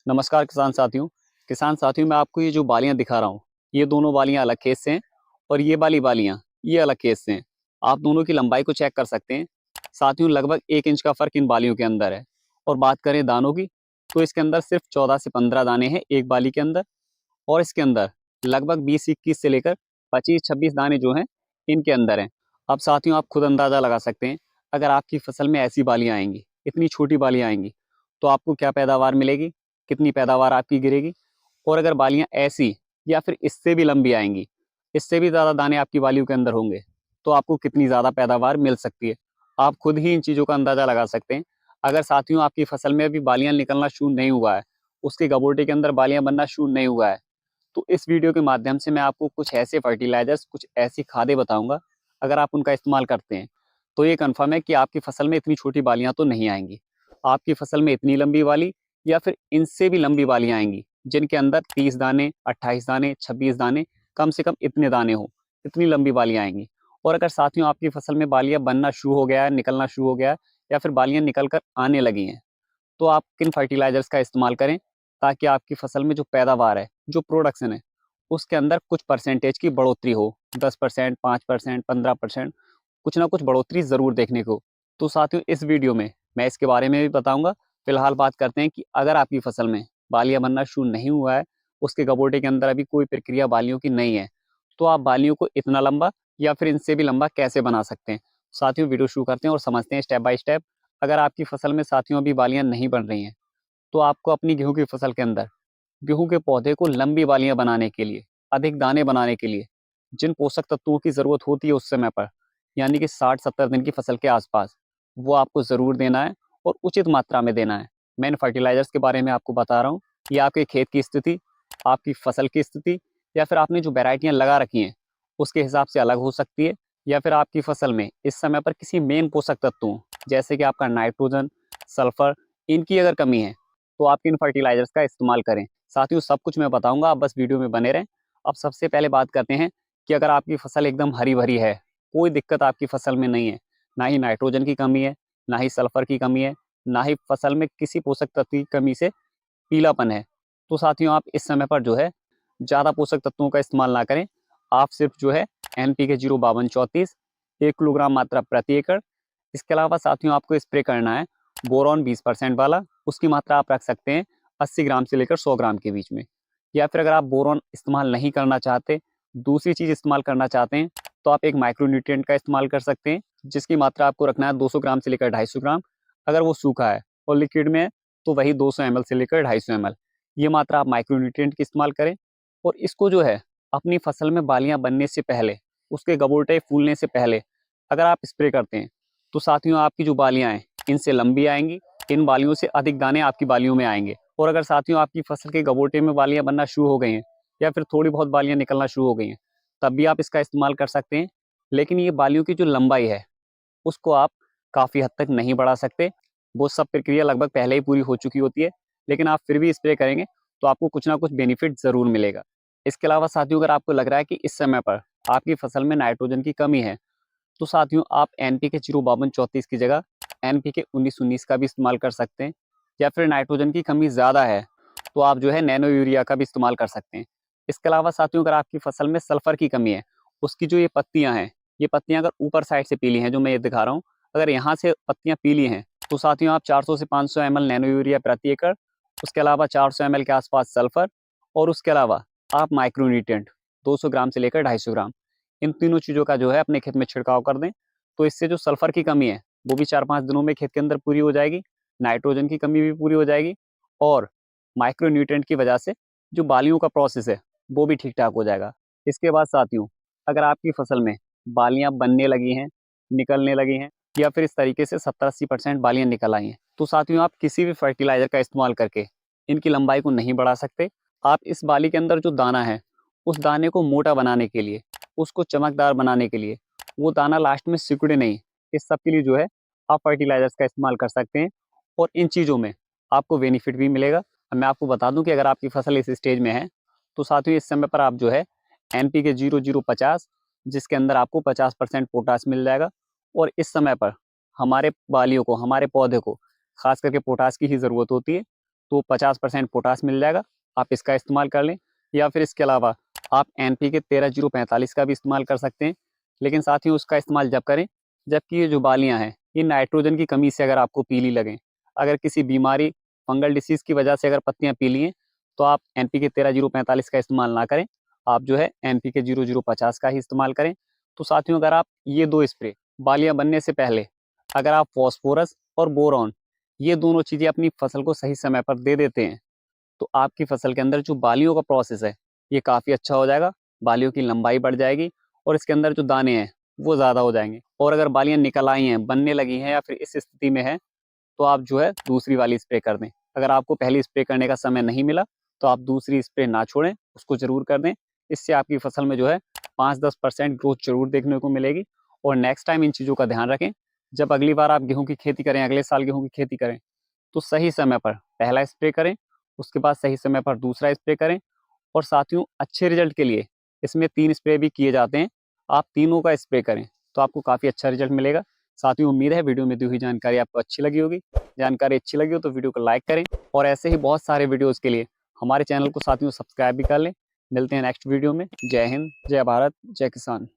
नमस्कार किसान साथियों मैं आपको ये जो बालियां दिखा रहा हूँ, ये दोनों बालियां अलग खेत से हैं और ये वाली बालियां ये अलग खेत से हैं। आप दोनों की लंबाई को चेक कर सकते हैं। साथियों लगभग 1 इंच का फर्क इन बालियों के अंदर है। और बात करें दानों की, तो इसके अंदर सिर्फ 14 से 15 दाने हैं एक बाली के अंदर। और इसके अंदर लगभग 20-21 से लेकर 25-26 दाने जो हैं इनके अंदर हैं। अब साथियों आप खुद अंदाजा लगा सकते हैं, अगर आपकी फसल में ऐसी बालियां आएंगी, इतनी छोटी बालियां आएंगी, तो आपको क्या पैदावार मिलेगी, कितनी पैदावार आपकी गिरेगी। और अगर बालियां ऐसी या फिर इससे भी लंबी आएंगी, इससे भी ज़्यादा दाने आपकी बालियों के अंदर होंगे, तो आपको कितनी ज़्यादा पैदावार मिल सकती है। आप खुद ही इन चीज़ों का अंदाज़ा लगा सकते हैं। अगर साथियों आपकी फसल में अभी बालियां निकलना शुरू नहीं हुआ है, उसके गबोटे के अंदर बालियां बनना शुरू नहीं हुआ है, तो इस वीडियो के माध्यम से मैं आपको कुछ ऐसे फर्टिलाइजर्स, कुछ ऐसी खादें बताऊंगा। अगर आप उनका इस्तेमाल करते हैं, तो ये कन्फर्म है कि आपकी फसल में इतनी छोटी बालियां तो नहीं आएंगी। आपकी फसल में इतनी लंबी वाली या फिर इनसे भी लंबी बालियां आएंगी, जिनके अंदर 30 दाने, 28 दाने, 26 दाने, कम से कम इतने दाने हो, इतनी लंबी बालियां आएंगी। और अगर साथियों आपकी फसल में बालियां बनना शुरू हो गया है, निकलना शुरू हो गया है, या फिर बालियां निकल कर आने लगी हैं, तो आप किन फर्टिलाइजर्स का इस्तेमाल करें, ताकि आपकी फसल में जो पैदावार है, जो प्रोडक्शन है, उसके अंदर कुछ परसेंटेज की बढ़ोतरी हो। 10%, 5%, 15%, कुछ ना कुछ बढ़ोतरी ज़रूर देखने को। तो साथियों इस वीडियो में मैं इसके बारे में भी बताऊंगा। फिलहाल बात करते हैं कि अगर आपकी फसल में बालियां बनना शुरू नहीं हुआ है, उसके गबोटे के अंदर अभी कोई प्रक्रिया बालियों की नहीं है, तो आप बालियों को इतना लंबा या फिर इनसे भी लंबा कैसे बना सकते हैं। साथियों वीडियो शुरू करते हैं और समझते हैं स्टेप बाय स्टेप। अगर आपकी फसल में साथियों अभी बालियां नहीं बन रही हैं, तो आपको अपनी गेहूं की फसल के अंदर गेहूं के पौधे को लंबी बालियां बनाने के लिए, अधिक दाने बनाने के लिए, जिन पोषक तत्वों की जरूरत होती है उस समय पर, यानी कि 60-70 दिन की फसल के आसपास, वो आपको जरूर देना है और उचित मात्रा में देना है। मैं इन फर्टिलाइजर्स के बारे में आपको बता रहा हूँ। ये आपके खेत की स्थिति, आपकी फसल की स्थिति, या फिर आपने जो वेराइटियां लगा रखी हैं उसके हिसाब से अलग हो सकती है, या फिर आपकी फसल में इस समय पर किसी मेन पोषक तत्वों, जैसे कि आपका नाइट्रोजन, सल्फर, इनकी अगर कमी है, तो आप इन फर्टिलाइजर्स का इस्तेमाल करें। साथियों सब कुछ मैं बताऊंगा, आप बस वीडियो में बने रहें। अब सबसे पहले बात करते हैं कि अगर आपकी फसल एकदम हरी भरी है, कोई दिक्कत आपकी फसल में नहीं है, ना ही नाइट्रोजन की कमी है, ना ही सल्फर की कमी है, ना ही फसल में किसी पोषक तत्व की कमी से पीलापन है, तो साथियों आप इस समय पर जो है ज़्यादा पोषक तत्वों का इस्तेमाल ना करें। आप सिर्फ जो है NPK 05234 1 किलोग्राम मात्रा प्रति एकड़। इसके अलावा साथियों आपको स्प्रे करना है बोरॉन 20% वाला। उसकी मात्रा आप रख सकते हैं 80 ग्राम से लेकर 100 ग्राम के बीच में। या फिर अगर आप बोरॉन इस्तेमाल नहीं करना चाहते, दूसरी चीज़ इस्तेमाल करना चाहते हैं, तो आप एक माइक्रोन्यूट्रिएंट का इस्तेमाल कर सकते हैं, जिसकी मात्रा आपको रखना है 200 ग्राम से लेकर 250 ग्राम। अगर वो सूखा है और लिक्विड में है, तो वही 200 ml से लेकर 250 ml, ये मात्रा आप माइक्रोन्यूट्रिएंट की इस्तेमाल करें। और इसको जो है अपनी फसल में बालियां बनने से पहले, उसके गबोटे फूलने से पहले अगर आप स्प्रे करते हैं, तो साथियों आपकी जो बालियां हैं इनसे लंबी आएंगी, इन बालियों से अधिक दाने आपकी बालियों में आएंगे। और अगर साथियों आपकी फसल के गबोटे में बालियां बनना शुरू हो गई हैं, या फिर थोड़ी बहुत बालियां निकलना शुरू हो गई हैं, तब भी आप इसका इस्तेमाल कर सकते हैं। लेकिन ये बालियों की जो लंबाई है, उसको आप काफ़ी हद तक नहीं बढ़ा सकते। वो सब प्रक्रिया लगभग पहले ही पूरी हो चुकी होती है, लेकिन आप फिर भी स्प्रे करेंगे तो आपको कुछ ना कुछ बेनिफिट ज़रूर मिलेगा। इसके अलावा साथियों अगर आपको लग रहा है कि इस समय पर आपकी फसल में नाइट्रोजन की कमी है, तो साथियों आप NPK 05234 की जगह NPK 1919 का भी इस्तेमाल कर सकते हैं। या फिर नाइट्रोजन की कमी ज़्यादा है, तो आप जो है नैनो यूरिया का भी इस्तेमाल कर सकते हैं। इसके अलावा साथियों अगर आपकी फसल में सल्फर की कमी है, उसकी जो ये पत्तियां हैं, ये पत्तियां अगर ऊपर साइड से पीली हैं, जो मैं ये दिखा रहा हूँ, अगर यहाँ से पत्तियां पीली हैं, तो साथियों आप 400 से 500 ml नैनो यूरिया प्रति एकड़, उसके अलावा 400 ml के आसपास सल्फर, और उसके अलावा आप माइक्रोन्यूट्रिएंट 200 ग्राम से लेकर 250 ग्राम, इन तीनों चीज़ों का जो है अपने खेत में छिड़काव कर दें। तो इससे जो सल्फर की कमी है वो भी 4-5 दिनों में खेत के अंदर पूरी हो जाएगी, नाइट्रोजन की कमी भी पूरी हो जाएगी, और माइक्रोन्यूट्रिएंट की वजह से जो बालियों का प्रोसेस है वो भी ठीक ठाक हो जाएगा। इसके बाद साथियों अगर आपकी फसल में बालियां बनने लगी हैं, निकलने लगी हैं, या फिर इस तरीके से 70-80% बालियां निकल आई हैं, तो साथियों आप किसी भी फर्टिलाइजर का इस्तेमाल करके इनकी लंबाई को नहीं बढ़ा सकते। आप इस बाली के अंदर जो दाना है, उस दाने को मोटा बनाने के लिए, उसको चमकदार बनाने के लिए, वो दाना लास्ट में सिकुड़े नहीं, इस सब के लिए जो है आप फर्टिलाइजर्स का इस्तेमाल कर सकते हैं। और इन चीज़ों में आपको बेनिफिट भी मिलेगा। अब मैं आपको बता दूं कि अगर आपकी फसल इस स्टेज में है, तो साथियों इस समय पर आप जो है NPK 0050, जिसके अंदर आपको 50% पोटास मिल जाएगा। और इस समय पर हमारे बालियों को, हमारे पौधे को खास करके पोटास की ही ज़रूरत होती है, तो 50% पोटास मिल जाएगा, आप इसका इस्तेमाल कर लें। या फिर इसके अलावा आप NPK 13-0-45 का भी इस्तेमाल कर सकते हैं, लेकिन साथ ही उसका इस्तेमाल जब करें जबकि ये जो बालियाँ हैं ये नाइट्रोजन की कमी से अगर आपको पीली लगें। अगर किसी बीमारी फंगल डिसीज़ की वजह से अगर पत्तियाँ पीली हैं तो आप NPK 13-0-45 का इस्तेमाल ना करें, आप जो है NPK 00-50 का ही इस्तेमाल करें। तो साथियों, अगर आप ये 2 स्प्रे बालियाँ बनने से पहले अगर आप फास्फोरस और बोरॉन ये दोनों चीज़ें अपनी फसल को सही समय पर दे देते हैं, तो आपकी फसल के अंदर जो बालियों का प्रोसेस है ये काफ़ी अच्छा हो जाएगा, बालियों की लंबाई बढ़ जाएगी और इसके अंदर जो दाने हैं वो ज़्यादा हो जाएंगे। और अगर बालियाँ निकल आई हैं, बनने लगी हैं या फिर इस स्थिति में है, तो आप जो है दूसरी वाली स्प्रे कर दें। अगर आपको पहली स्प्रे करने का समय नहीं मिला तो आप दूसरी स्प्रे ना छोड़ें, उसको ज़रूर कर दें। इससे आपकी फसल में जो है 5-10% ग्रोथ ज़रूर देखने को मिलेगी। और नेक्स्ट टाइम इन चीज़ों का ध्यान रखें, जब अगली बार आप गेहूँ की खेती करें, अगले साल गेहूँ की खेती करें, तो सही समय पर पहला स्प्रे करें, उसके बाद सही समय पर दूसरा स्प्रे करें। और साथियों, अच्छे रिजल्ट के लिए इसमें 3 स्प्रे भी किए जाते हैं, आप तीनों का स्प्रे करें तो आपको काफ़ी अच्छा रिजल्ट मिलेगा। साथियों, उम्मीद है वीडियो में दी हुई जानकारी आपको अच्छी लगी होगी। जानकारी अच्छी लगी हो तो वीडियो को लाइक करें और ऐसे ही बहुत सारे वीडियोज़ के लिए हमारे चैनल को साथियों सब्सक्राइब भी कर लें। मिलते हैं नेक्स्ट वीडियो में। जय हिंद, जय भारत, जय किसान।